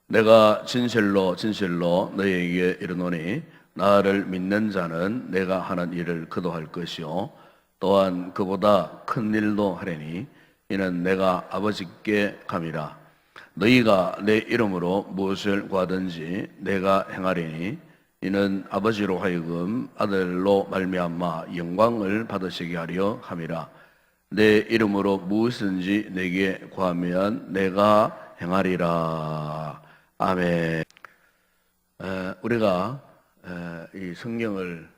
내가 진실로 진실로 너희에게 이르노니 나를 믿는 자는 내가 하는 일을 그도 할 것이요 또한 그보다 큰 일도 하리니 이는 내가 아버지께 감이라. 너희가 내 이름으로 무엇을 구하든지 내가 행하리니 이는 아버지로 하여금 아들로 말미암아 영광을 받으시게 하려 함이라. 내 이름으로 무엇이든지 내게 구하면 내가 행하리라. 아멘. 우리가 이 성경을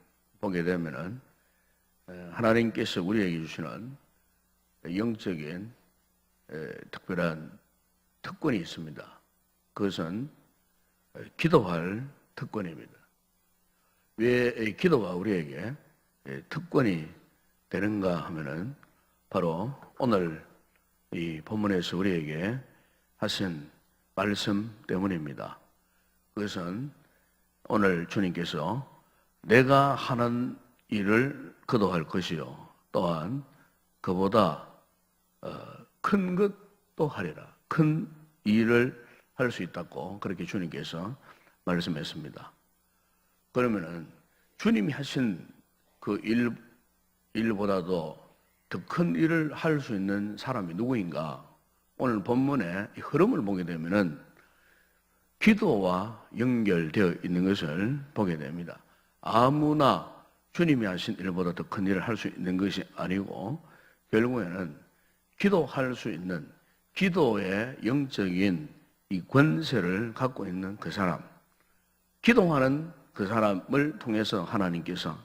보게 되면은 하나님께서 우리에게 주시는 영적인 특별한 특권이 있습니다. 그것은 기도할 특권입니다. 왜 기도가 우리에게 특권이 되는가 하면은 바로 오늘 이 본문에서 우리에게 하신 말씀 때문입니다. 그것은 오늘 주님께서 내가 하는 일을 그도 할 것이요 또한 그보다 큰 것도 하리라. 큰 일을 할 수 있다고 그렇게 주님께서 말씀했습니다. 그러면은 주님이 하신 그 일보다도 더 큰 일을 할 수 있는 사람이 누구인가? 오늘 본문의 흐름을 보게 되면은 기도와 연결되어 있는 것을 보게 됩니다. 아무나 주님이 하신 일보다 더 큰 일을 할 수 있는 것이 아니고 결국에는 기도할 수 있는 기도의 영적인 이 권세를 갖고 있는 그 사람, 기도하는 그 사람을 통해서 하나님께서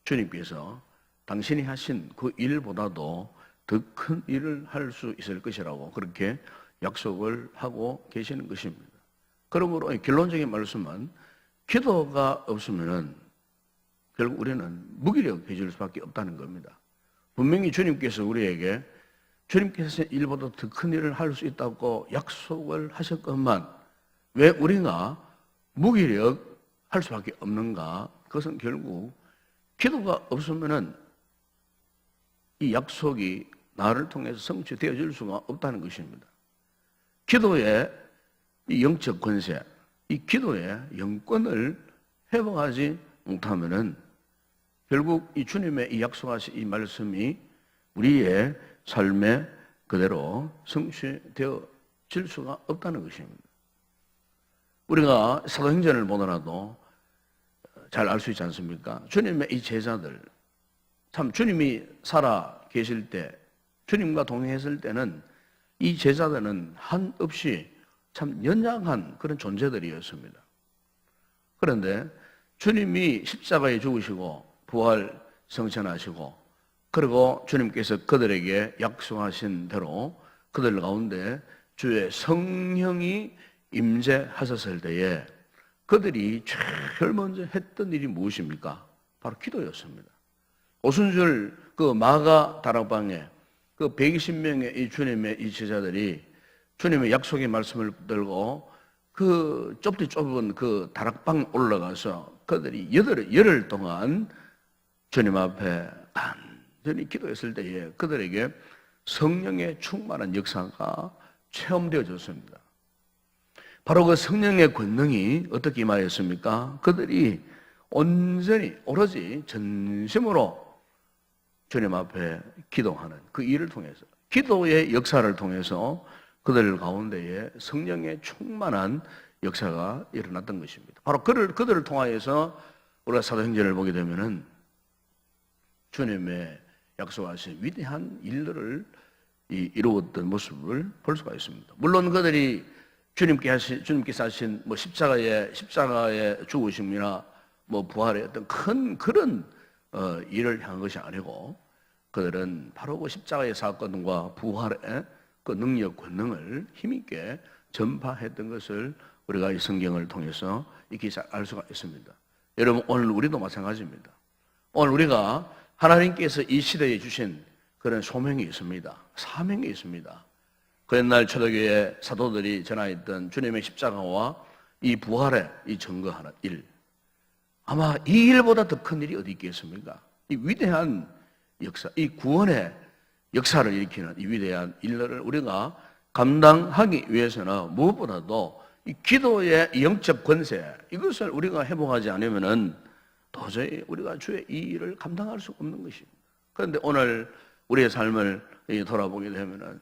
주님께서 당신이 하신 그 일보다도 더 큰 일을 할 수 있을 것이라고 그렇게 약속을 하고 계시는 것입니다. 그러므로 결론적인 말씀은 기도가 없으면은 결국 우리는 무기력해질 수밖에 없다는 겁니다. 분명히 주님께서 우리에게 주님께서 일보다 더 큰 일을 할 수 있다고 약속을 하셨건만 왜 우리가 무기력할 수밖에 없는가? 그것은 결국 기도가 없으면은 이 약속이 나를 통해서 성취되어질 수가 없다는 것입니다. 기도의 이 영적 권세, 이 기도의 영권을 회복하지 못하면은 결국 이 주님의 이 약속하신 이 말씀이 우리의 삶에 그대로 성취되어질 수가 없다는 것입니다. 우리가 사도행전을 보더라도 잘 알 수 있지 않습니까? 주님의 이 제자들, 참 주님이 살아 계실 때, 주님과 동행했을 때는 이 제자들은 한없이 참 연약한 그런 존재들이었습니다. 그런데 주님이 십자가에 죽으시고 부활 성천하시고 그리고 주님께서 그들에게 약속하신 대로 그들 가운데 주의 성령이 임재하셨을 때에 그들이 제일 먼저 했던 일이 무엇입니까? 바로 기도였습니다. 오순절 그 마가 다락방에 그 120명의 이 주님의 이 제자들이 주님의 약속의 말씀을 들고 그 좁은 그 다락방 올라가서 그들이 열흘 동안 주님 앞에 간절히 기도했을 때에 그들에게 성령의 충만한 역사가 체험되어졌습니다. 바로 그 성령의 권능이 어떻게 임하였습니까? 그들이 온전히 오로지 전심으로 주님 앞에 기도하는 그 일을 통해서 기도의 역사를 통해서 그들 가운데에 성령의 충만한 역사가 일어났던 것입니다. 바로 그들을 통하여서 우리가 사도행전을 보게 되면은 주님의 약속하신 위대한 일들을 이루었던 모습을 볼 수가 있습니다. 물론 그들이 주님께서 하신 뭐 십자가의 죽으심이나 뭐 부활의 어떤 큰 그런 일을 향한 것이 아니고 그들은 바로 그 십자가의 사건과 부활의 그 능력, 권능을 힘있게 전파했던 것을 우리가 이 성경을 통해서 익히 잘 알 수가 있습니다. 여러분, 오늘 우리도 마찬가지입니다. 오늘 우리가 하나님께서 이 시대에 주신 그런 소명이 있습니다. 사명이 있습니다. 그 옛날 초대교회 사도들이 전하였던 주님의 십자가와 이 부활의 이 증거하는 일, 아마 이 일보다 더 큰 일이 어디 있겠습니까? 이 위대한 역사, 이 구원의 역사를 일으키는 이 위대한 일들을 우리가 감당하기 위해서는 무엇보다도 이 기도의 영적 권세, 이것을 우리가 회복하지 않으면은 도저히 우리가 주의 이 일을 감당할 수 없는 것입니다. 그런데 오늘 우리의 삶을 돌아보게 되면은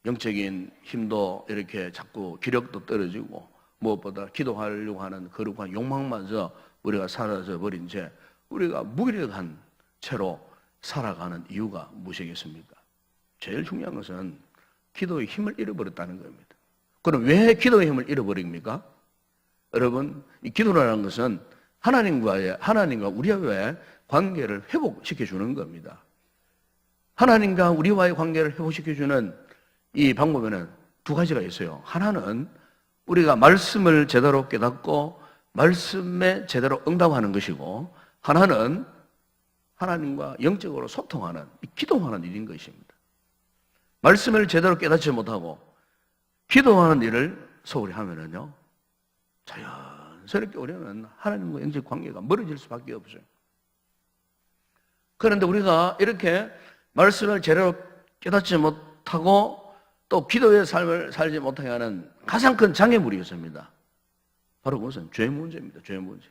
영적인 힘도 이렇게 자꾸 기력도 떨어지고 무엇보다 기도하려고 하는 거룩한 욕망마저 우리가 사라져 버린 채 우리가 무기력한 채로 살아가는 이유가 무엇이겠습니까? 제일 중요한 것은 기도의 힘을 잃어버렸다는 겁니다. 그럼 왜 기도의 힘을 잃어버립니까? 여러분, 이 기도라는 것은 하나님과 우리와의 관계를 회복시켜 주는 겁니다. 하나님과 우리와의 관계를 회복시켜 주는 이 방법에는 두 가지가 있어요. 하나는 우리가 말씀을 제대로 깨닫고 말씀에 제대로 응답하는 것이고, 하나는 하나님과 영적으로 소통하는, 기도하는 일인 것입니다. 말씀을 제대로 깨닫지 못하고 기도하는 일을 소홀히 하면은요, 자연스럽게 우리는 하나님과 영적 관계가 멀어질 수밖에 없어요. 그런데 우리가 이렇게 말씀을 제대로 깨닫지 못하고 또 기도의 삶을 살지 못하게 하는 가장 큰 장애물이 있습니다. 바로 그것은 죄 문제입니다. 죄 문제.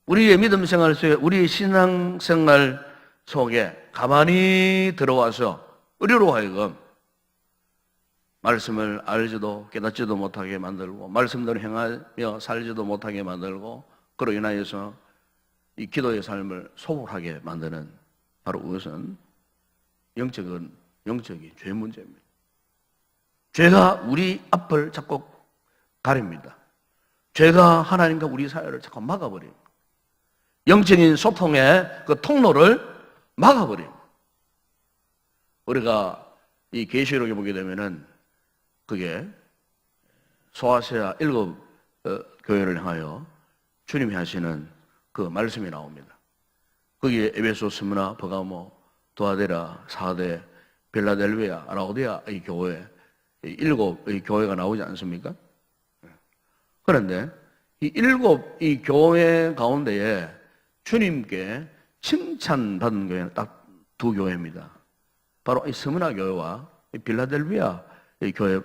우리의 믿음 생활 속에, 우리의 신앙 생활 속에 가만히 들어와서 우리로 하여금 말씀을 알지도 깨닫지도 못하게 만들고 말씀대로 행하며 살지도 못하게 만들고, 그로 인하여서 이 기도의 삶을 소홀하게 만드는 바로 그것은 영적인 죄 문제입니다. 죄가 우리 앞을 자꾸 가립니다. 죄가 하나님과 우리 사이를 자꾸 막아버립니다. 영적인 소통의 그 통로를 막아버립니다. 우리가 이 계시록에 보게 되면은 그게 소아시아 7 교회를 향하여 주님이 하시는 그 말씀이 나옵니다. 거기에 에베소, 스무나, 버가모, 도아데라, 사데, 빌라델비아, 라오디아 이 교회, 7의 교회가 나오지 않습니까? 그런데 이 7이 교회 가운데에 주님께 칭찬받은 교회는 딱 두 교회입니다. 바로 이 스무나 교회와 이 빌라델비아 이 교회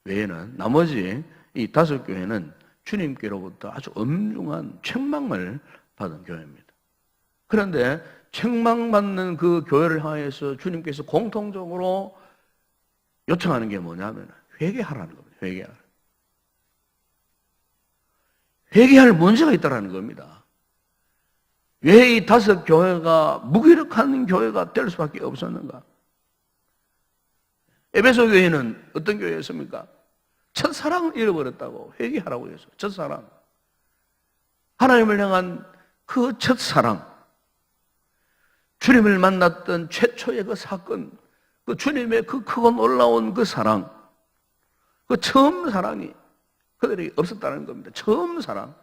외에는 나머지 이 5 교회는 주님께로부터 아주 엄중한 책망을 받은 교회입니다. 그런데 책망받는 그 교회를 향해서 주님께서 공통적으로 요청하는 게 뭐냐면 회개하라는 겁니다. 회개할 문제가 있다는 겁니다. 왜 이 5 교회가 무기력한 교회가 될 수밖에 없었는가? 에베소 교회는 어떤 교회였습니까? 첫사랑을 잃어버렸다고 회개하라고 해서 첫사랑, 하나님을 향한 그 첫사랑, 주님을 만났던 최초의 그 사건, 그 주님의 그 크고 놀라운 그 사랑, 그 처음 사랑이 그들에게 없었다는 겁니다. 처음 사랑.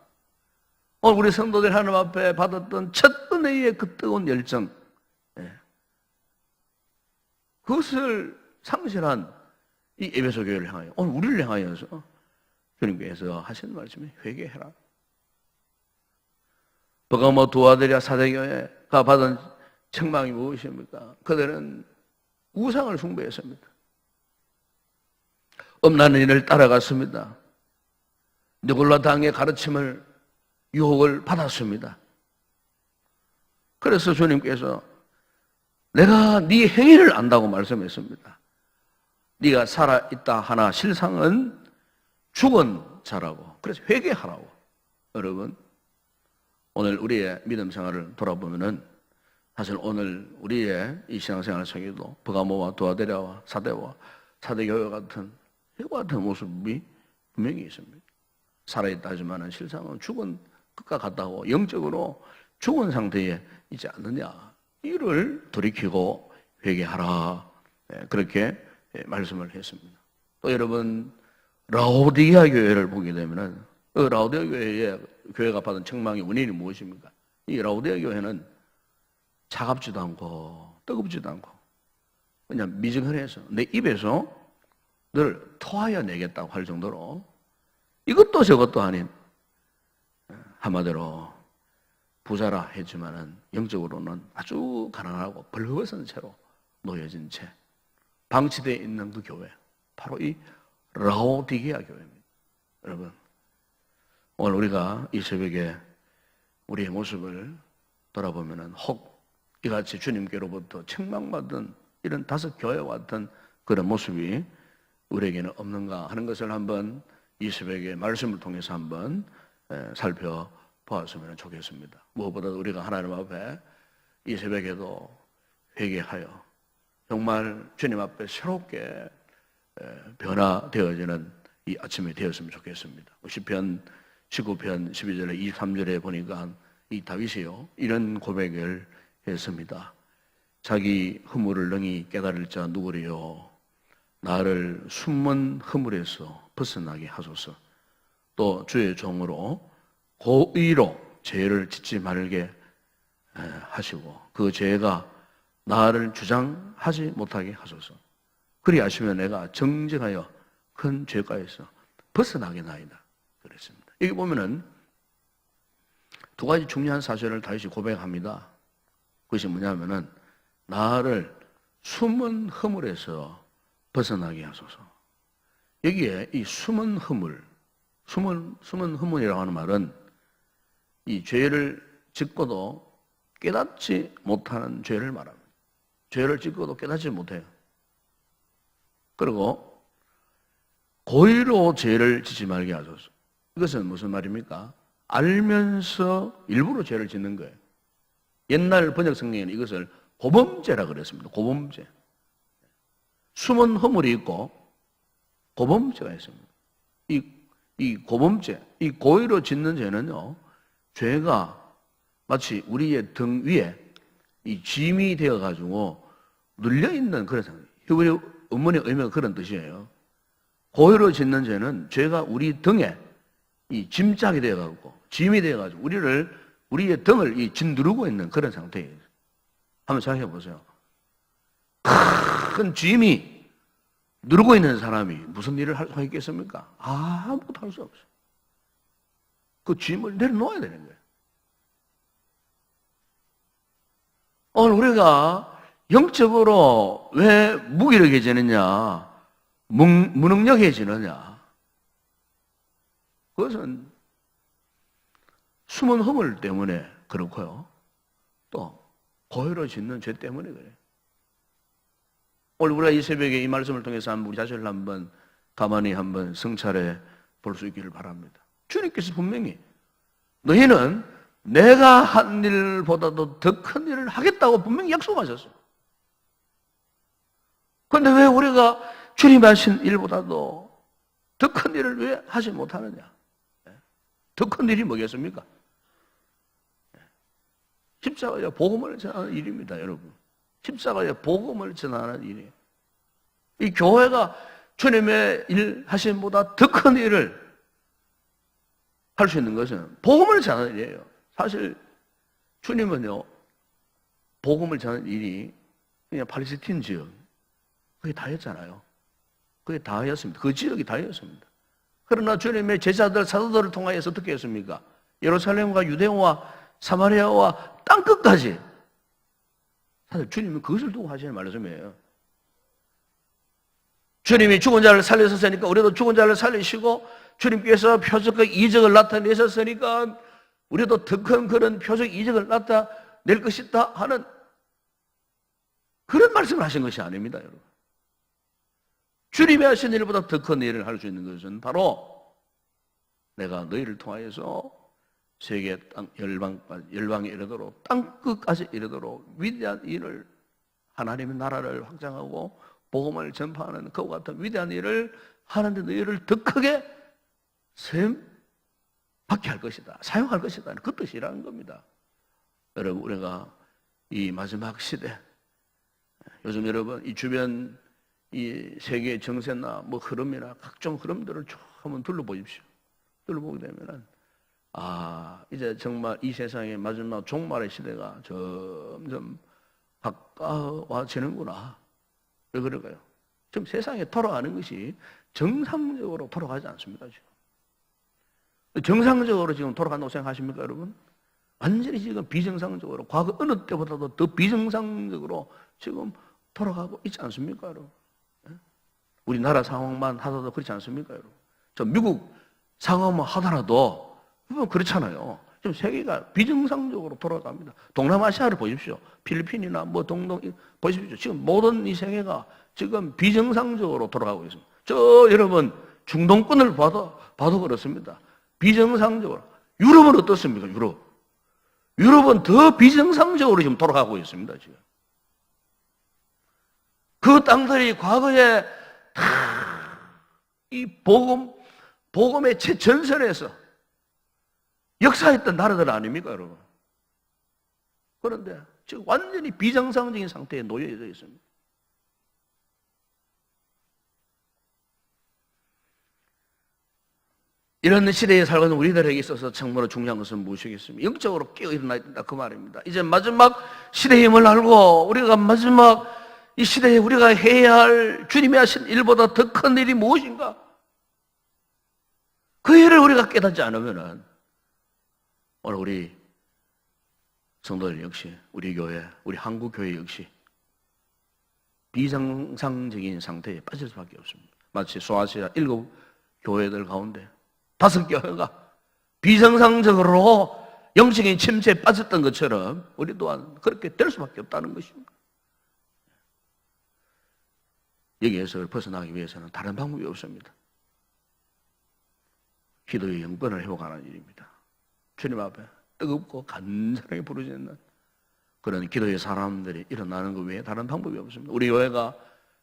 오늘 우리 성도들 하나님 앞에 받았던 첫 은혜의 그 뜨거운 열정, 그것을 상실한 이 에베소 교회를 향하여, 오늘 우리를 향하여서 주님께서 하시는 말씀이 회개해라. 버가모, 두아데라, 사대교회가 받은 책망이 무엇입니까? 그들은 우상을 숭배했습니다. 엄나는 일을 따라갔습니다. 느골라당의 가르침을, 유혹을 받았습니다. 그래서 주님께서 내가 네 행위를 안다고 말씀했습니다. 네가 살아있다 하나 실상은 죽은 자라고. 그래서 회개하라고. 여러분, 오늘 우리의 믿음 생활을 돌아보면은 사실 오늘 우리의 이 신앙생활 속에도 버가모와 도아데라와 사대와 사대교회 같은 이와 같은 모습이 분명히 있습니다. 살아있다 하지만 실상은 죽은 것과 같다고, 영적으로 죽은 상태에 있지 않느냐, 이를 돌이키고 회개하라, 그렇게 말씀을 했습니다. 또 여러분, 라오디아 교회를 보게 되면은 라오디아 교회가 받은 책망의 원인이 무엇입니까? 이 라오디아 교회는 차갑지도 않고 뜨겁지도 않고 그냥 미증거려서 내 입에서 늘 토하여 내겠다고 할 정도로 이것도 저것도 아닌, 한마디로 부자라 했지만은 영적으로는 아주 가난하고 벌거벗은 채로 놓여진 채 방치되어 있는 그 교회, 바로 이 라오디게아 교회입니다. 여러분, 오늘 우리가 이 새벽에 우리의 모습을 돌아보면은 혹 이같이 주님께로부터 책망받은 이런 다섯 교회와 같은 그런 모습이 우리에게는 없는가 하는 것을 한번 이 새벽에 말씀을 통해서 한번 살펴보았으면 좋겠습니다. 무엇보다도 우리가 하나님 앞에 이 새벽에도 회개하여 정말 주님 앞에 새롭게 변화되어지는 이 아침이 되었으면 좋겠습니다. 시편 19편 12절에 23절에 보니까 이 다윗이요 이런 고백을 했습니다. 자기 허물을 능히 깨달을 자 누구리요? 나를 숨은 허물에서 벗어나게 하소서. 또 주의 종으로 고의로 죄를 짓지 말게 하시고 그 죄가 나를 주장하지 못하게 하소서. 그리하시면 내가 정직하여 큰 죄가에서 벗어나게 나이다. 그랬습니다. 여기 보면은 두 가지 중요한 사실을 다시 고백합니다. 그것이 뭐냐면은 나를 숨은 허물에서 벗어나게 하소서. 여기에 이 숨은 허물, 숨은 허물이라고 하는 말은 이 죄를 짓고도 깨닫지 못하는 죄를 말합니다. 죄를 짓고도 깨닫지 못해요. 그리고 고의로 죄를 짓지 말게 하소서. 이것은 무슨 말입니까? 알면서 일부러 죄를 짓는 거예요. 옛날 번역 성경에는 이것을 고범죄라 그랬습니다. 고범죄. 숨은 허물이 있고 고범죄가 있습니다. 이 고범죄, 이 고의로 짓는 죄는요, 죄가 마치 우리의 등 위에 이 짐이 되어가지고 눌려있는 그런 상태. 히브리 원문의 의미가 그런 뜻이에요. 고의로 짓는 죄는 죄가 우리 등에 이 짐짝이 되어가지고, 짐이 되어가지고 우리의 등을 이 짓누르고 있는 그런 상태예요. 한번 생각해 보세요. 큰 짐이 누르고 있는 사람이 무슨 일을 할 수 있겠습니까? 아무것도 할 수 없어요. 그 짐을 내려놓아야 되는 거예요. 오늘 우리가 영적으로 왜 무기력해지느냐, 무능력해지느냐? 그것은 숨은 허물 때문에 그렇고요. 또 고의로 짓는 죄 때문에 그래요. 오늘 우리가 이 새벽에 이 말씀을 통해서 한번 우리 자신을 한번 가만히 한번 성찰해 볼 수 있기를 바랍니다. 주님께서 분명히 너희는 내가 한 일보다도 더 큰 일을 하겠다고 분명히 약속하셨어요. 그런데 왜 우리가 주님 하신 일보다도 더 큰 일을 왜 하지 못하느냐? 더 큰 일이 뭐겠습니까? 십자가의 복음을 전하는 일입니다, 여러분. 십자가의 복음을 전하는 일이에요. 이 교회가 주님의 일 하심보다 더 큰 일을 할 수 있는 것은 복음을 전하는 일이에요. 사실 주님은요, 복음을 전하는 일이 그냥 팔레스틴 지역, 그게 다였잖아요. 그게 다였습니다. 그 지역이 다였습니다. 그러나 주님의 제자들, 사도들을 통하여서 어떻게 했습니까? 예루살렘과 유대와 사마리아와 땅끝까지. 사실 주님은 그것을 두고 하시는 말씀이에요. 주님이 죽은 자를 살리셨으니까 우리도 죽은 자를 살리시고, 주님께서 표적과 이적을 나타내셨으니까 우리도 더 큰 그런 표적 이적을 나타낼 것이다 하는 그런 말씀을 하신 것이 아닙니다, 여러분. 주님이 하신 일보다 더 큰 일을 할 수 있는 것은 바로 내가 너희를 통하여서 세계 땅 열방에 이르도록 땅끝까지 이르도록 위대한 일을, 하나님의 나라를 확장하고 복음을 전파하는 그와 같은 위대한 일을 하는데 너희를 더 크게 받게 할 것이다, 사용할 것이다, 그 뜻이라는 겁니다. 여러분, 우리가 이 마지막 시대, 요즘 여러분 이 주변 이 세계 정세나 뭐 흐름이나 각종 흐름들을 쭉 한번 둘러보십시오. 둘러보게 되면은 이제 정말 이 세상의 마지막 종말의 시대가 점점 가까워지는구나. 왜 그럴까요? 지금 세상에 돌아가는 것이 정상적으로 돌아가지 않습니다, 지금. 정상적으로 지금 돌아간다고 생각하십니까, 여러분? 완전히 지금 비정상적으로, 과거 어느 때보다도 더 비정상적으로 지금 돌아가고 있지 않습니까, 여러분? 우리나라 상황만 하더라도 그렇지 않습니까, 여러분? 저 미국 상황만 하더라도 그렇잖아요. 지금 세계가 비정상적으로 돌아갑니다. 동남아시아를 보십시오. 필리핀이나 뭐 동동 보십시오. 지금 모든 이 세계가 지금 비정상적으로 돌아가고 있습니다. 저 여러분 중동권을 봐도 그렇습니다. 비정상적으로. 유럽은 어떻습니까? 유럽은 더 비정상적으로 지금 돌아가고 있습니다. 지금 그 땅들이 과거에 다 이 복음의 최전선에서 역사했던 나라들 아닙니까, 여러분? 그런데 지금 완전히 비정상적인 상태에 놓여져 있습니다. 이런 시대에 살고 있는 우리들에게 있어서 정말로 중요한 것은 무엇이겠습니까? 영적으로 깨어 일어나야 된다, 그 말입니다. 이제 마지막 시대의 힘을 알고 우리가 마지막 이 시대에 우리가 해야 할 주님이 하신 일보다 더 큰 일이 무엇인가? 그 일을 우리가 깨닫지 않으면 오늘 우리 성도들 역시, 우리 교회, 우리 한국 교회 역시 비정상적인 상태에 빠질 수밖에 없습니다. 마치 소아시아 7 교회들 가운데 5 교회가 비정상적으로 영적인 침체에 빠졌던 것처럼 우리 또한 그렇게 될 수밖에 없다는 것입니다. 여기에서 벗어나기 위해서는 다른 방법이 없습니다. 기도의 영권을 회복하는 일입니다. 주님 앞에 뜨겁고 간절하게 부르짖는 그런 기도의 사람들이 일어나는 것 외에 다른 방법이 없습니다. 우리 교회가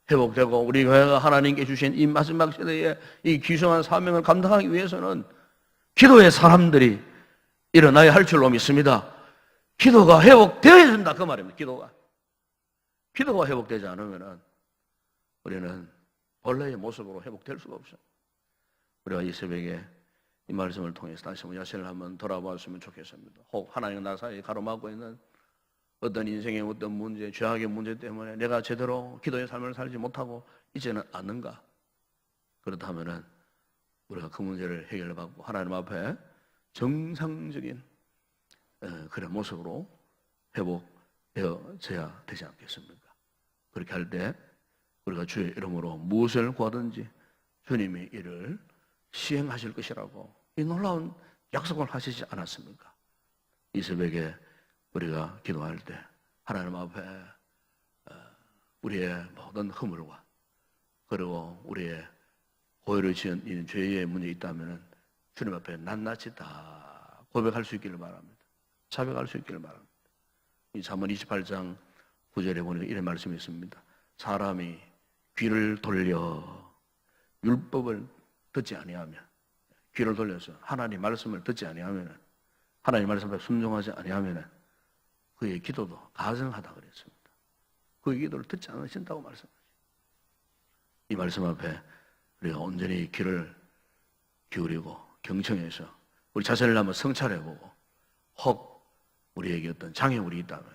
회복되고 우리 교회가 하나님께 주신 이 마지막 시대에 이 귀중한 사명을 감당하기 위해서는 기도의 사람들이 일어나야 할 줄로 믿습니다. 기도가 회복되어야 된다, 그 말입니다. 기도가 회복되지 않으면 우리는 본래의 모습으로 회복될 수가 없어요. 우리가 이 새벽에 이 말씀을 통해서 다시 한번 자신을 한번 돌아보았으면 좋겠습니다. 혹 하나님과 나 사이에 가로막고 있는 어떤 인생의 어떤 문제, 죄악의 문제 때문에 내가 제대로 기도의 삶을 살지 못하고 있지는 않는가? 그렇다면 우리가 그 문제를 해결받고 하나님 앞에 정상적인 그런 모습으로 회복되어져야 되지 않겠습니까? 그렇게 할 때 우리가 주의 이름으로 무엇을 구하든지 주님이 이를 시행하실 것이라고 이 놀라운 약속을 하시지 않았습니까? 이 새벽에 우리가 기도할 때 하나님 앞에 우리의 모든 허물과 그리고 우리의 고의를 지은 이 죄의 문제 있다면 주님 앞에 낱낱이 다 고백할 수 있기를 바랍니다. 자백할 수 있기를 바랍니다. 이 잠언 28장 9절에 보니까 이런 말씀이 있습니다. 사람이 귀를 돌려 율법을 듣지 아니하면, 귀를 돌려서 하나님 말씀을 듣지 아니하면, 하나님 말씀에 순종하지 아니하면 그의 기도도 가증하다 그랬습니다. 그의 기도를 듣지 않으신다고 말씀하시죠. 이 말씀 앞에 우리가 온전히 귀를 기울이고 경청해서 우리 자신을 한번 성찰해보고 혹 우리에게 어떤 장애물이 있다면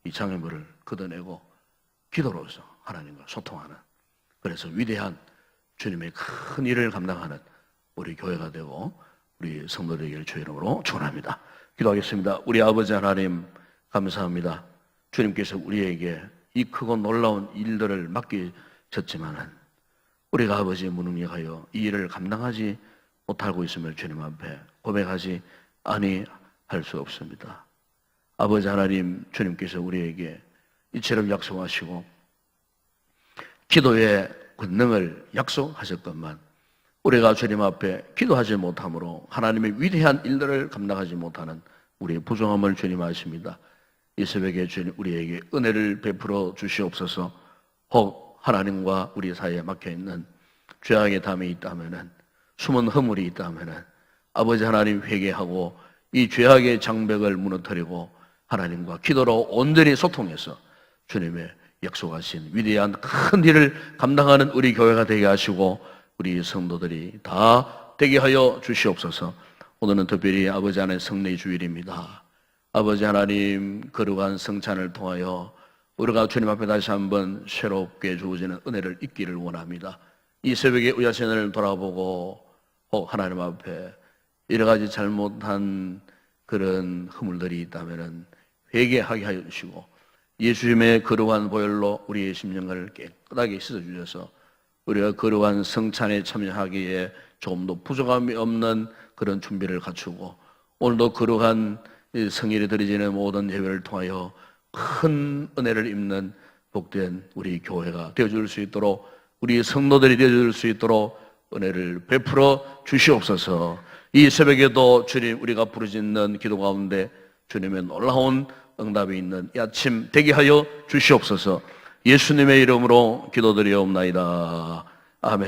이 장애물을 걷어내고 기도로서 하나님과 소통하는, 그래서 위대한 주님의 큰 일을 감당하는 우리 교회가 되고 우리 성도들에게 주의 이름으로 축원합니다. 기도하겠습니다. 우리 아버지 하나님 감사합니다. 주님께서 우리에게 이 크고 놀라운 일들을 맡기셨지만은 우리가 아버지의 무능력하여 이 일을 감당하지 못하고 있음을 주님 앞에 고백하지 아니할 수 없습니다. 아버지 하나님, 주님께서 우리에게 이처럼 약속하시고 기도의 권능을 약속하셨건만 우리가 주님 앞에 기도하지 못함으로 하나님의 위대한 일들을 감당하지 못하는 우리의 부정함을 주님 아십니다. 이 새벽에 주님 우리에게 은혜를 베풀어 주시옵소서. 혹 하나님과 우리 사이에 막혀있는 죄악의 담이 있다면, 숨은 허물이 있다면 아버지 하나님 회개하고 이 죄악의 장벽을 무너뜨리고 하나님과 기도로 온전히 소통해서 주님의 약속하신 위대한 큰 일을 감당하는 우리 교회가 되게 하시고 우리 성도들이 다 되게 하여 주시옵소서. 오늘은 특별히 아버지 하나님의 성례 주일입니다. 아버지 하나님 거룩한 성찬을 통하여 우리가 주님 앞에 다시 한번 새롭게 주어지는 은혜를 잊기를 원합니다. 이 새벽에 우리 자신을 돌아보고 혹 하나님 앞에 여러 가지 잘못한 그런 허물들이 있다면 회개하게 하여 주시고 예수님의 거룩한 보혈로 우리의 심령을 깨끗하게 씻어주셔서 우리가 거룩한 성찬에 참여하기에 조금도 부족함이 없는 그런 준비를 갖추고 오늘도 거룩한 성일에 드려지는 모든 예배를 통하여 큰 은혜를 입는 복된 우리 교회가 되어줄 수 있도록 우리 성도들이 되어줄 수 있도록 은혜를 베풀어 주시옵소서. 이 새벽에도 주님 우리가 부르짖는 기도 가운데 주님의 놀라운 응답이 있는 이 아침 되게 하여 주시옵소서. 예수님의 이름으로 기도드리옵나이다. 아멘.